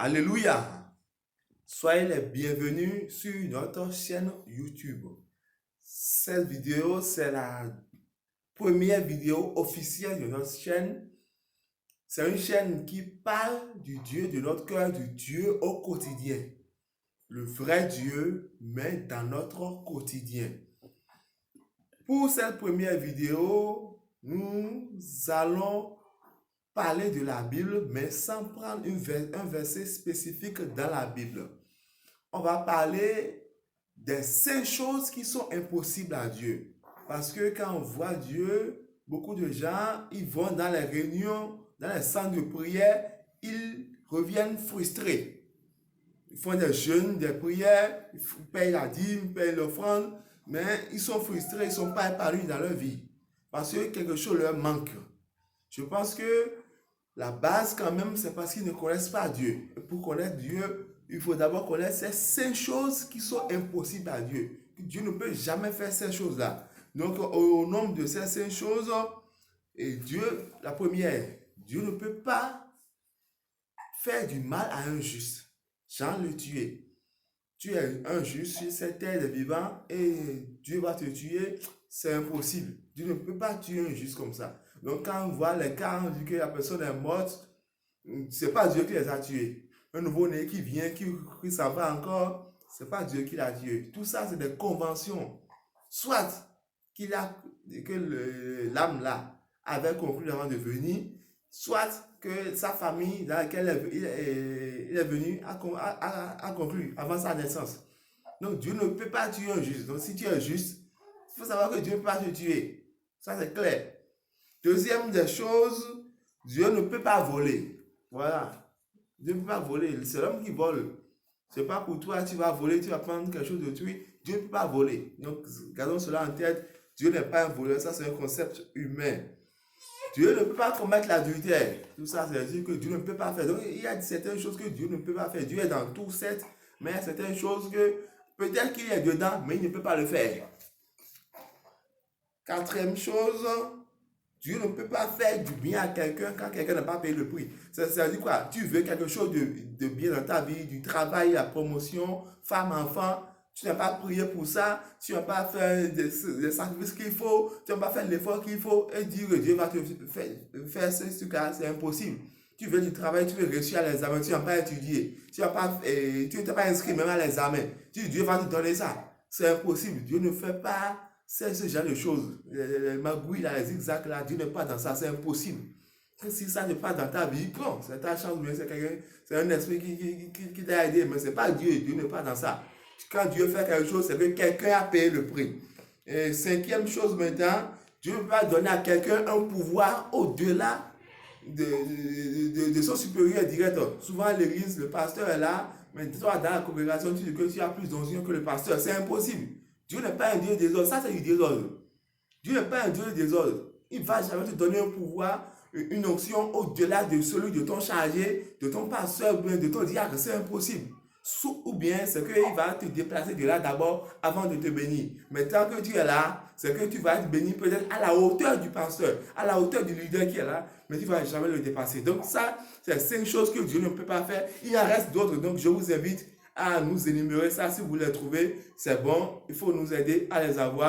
Alléluia! Soyez les bienvenus sur notre chaîne YouTube. Cette vidéo, c'est la première vidéo officielle de notre chaîne. C'est une chaîne qui parle du Dieu de notre cœur, du Dieu au quotidien. Le vrai Dieu, mais dans notre quotidien. Pour cette première vidéo, nous allons parler de la Bible, mais sans prendre un verset spécifique dans la Bible. On va parler des 5 choses qui sont impossibles à Dieu. Parce que quand on voit Dieu, beaucoup de gens, ils vont dans les réunions, dans les centres de prière, ils reviennent frustrés. Ils font des jeûnes, des prières, ils payent la dîme, ils payent l'offrande, mais ils sont frustrés, ils ne sont pas épanouis dans leur vie. Parce que quelque chose leur manque. Je pense que la base quand même, c'est parce qu'ils ne connaissent pas Dieu. Et pour connaître Dieu, il faut d'abord connaître ces 5 choses qui sont impossibles à Dieu. Dieu ne peut jamais faire ces choses-là. Donc, au nombre de ces 5 choses, et Dieu, la première, Dieu ne peut pas faire du mal à un juste, sans le tuer. Tu es un juste sur cette terre des vivants et Dieu va te tuer, c'est impossible. Dieu ne peut pas tuer un juste comme ça. Donc quand on voit les cas, on dit que la personne est morte, c'est pas Dieu qui les a tués. Un nouveau-né qui vient, qui s'en va encore, c'est pas Dieu qui l'a tué. Tout ça, c'est des conventions. Soit que l'âme là avait conclu avant de venir, soit que sa famille dans laquelle il est venu a conclu avant sa naissance. Donc Dieu ne peut pas tuer un juste. Donc si tu es juste, il faut savoir que Dieu ne peut pas te tuer. Ça c'est clair. Deuxième des choses, Dieu ne peut pas voler. Voilà. Dieu ne peut pas voler. C'est l'homme qui vole. C'est pas pour toi, tu vas voler, tu vas prendre quelque chose de tuer. Dieu ne peut pas voler. Donc, gardons cela en tête. Dieu n'est pas un voleur. Ça, c'est un concept humain. Dieu ne peut pas commettre l'adultère. Tout ça, c'est dire que Dieu ne peut pas faire. Donc, il y a certaines choses que Dieu ne peut pas faire. Dieu est dans tout, certes, mais il y a certaines choses que peut-être qu'il est dedans, mais il ne peut pas le faire. Quatrième chose, Dieu ne peut pas faire du bien à quelqu'un quand quelqu'un n'a pas payé le prix. Ça veut dire quoi? Tu veux quelque chose de bien dans ta vie, du travail, la promotion, femme, enfant. Tu n'as pas prié pour ça, tu n'as pas fait les sacrifices qu'il faut, tu n'as pas fait l'effort qu'il faut et dire que Dieu va te faire ce cas, c'est impossible. Tu veux du travail, tu veux réussir à l'examen, tu n'as pas étudié, tu n'es pas inscrit même à l'examen. Dieu va te donner ça. C'est impossible. Dieu ne fait pas ce genre de choses. Les magouilles, les zigzags, là, Dieu n'est pas dans ça, c'est impossible. Et si ça n'est pas dans ta vie, bon, c'est ta chance, mais c'est un esprit qui t'a aidé, mais ce n'est pas Dieu, Dieu n'est pas dans ça. Quand Dieu fait quelque chose, c'est que quelqu'un a payé le prix. Et cinquième chose maintenant, Dieu va donner à quelqu'un un pouvoir au-delà de son supérieur direct. Souvent à l'église, le pasteur est là, mais toi dans la congrégation, tu dis que tu as plus d'onction que le pasteur. C'est impossible. Dieu n'est pas un Dieu des ordres. Ça, c'est du désordre. Dieu n'est pas un Dieu des ordres. Il ne va jamais te donner un pouvoir, une onction au-delà de celui de ton chargé, de ton pasteur, de ton diacre. C'est impossible. Ou bien c'est qu'il va te déplacer de là d'abord avant de te bénir. Mais tant que tu es là, c'est que tu vas être béni peut-être à la hauteur du pasteur, à la hauteur du leader qui est là, mais tu ne vas jamais le dépasser. Donc ça, c'est 5 choses que Dieu ne peut pas faire. Il en reste d'autres, donc je vous invite à nous énumérer ça. Si vous les trouvez, c'est bon, il faut nous aider à les avoir.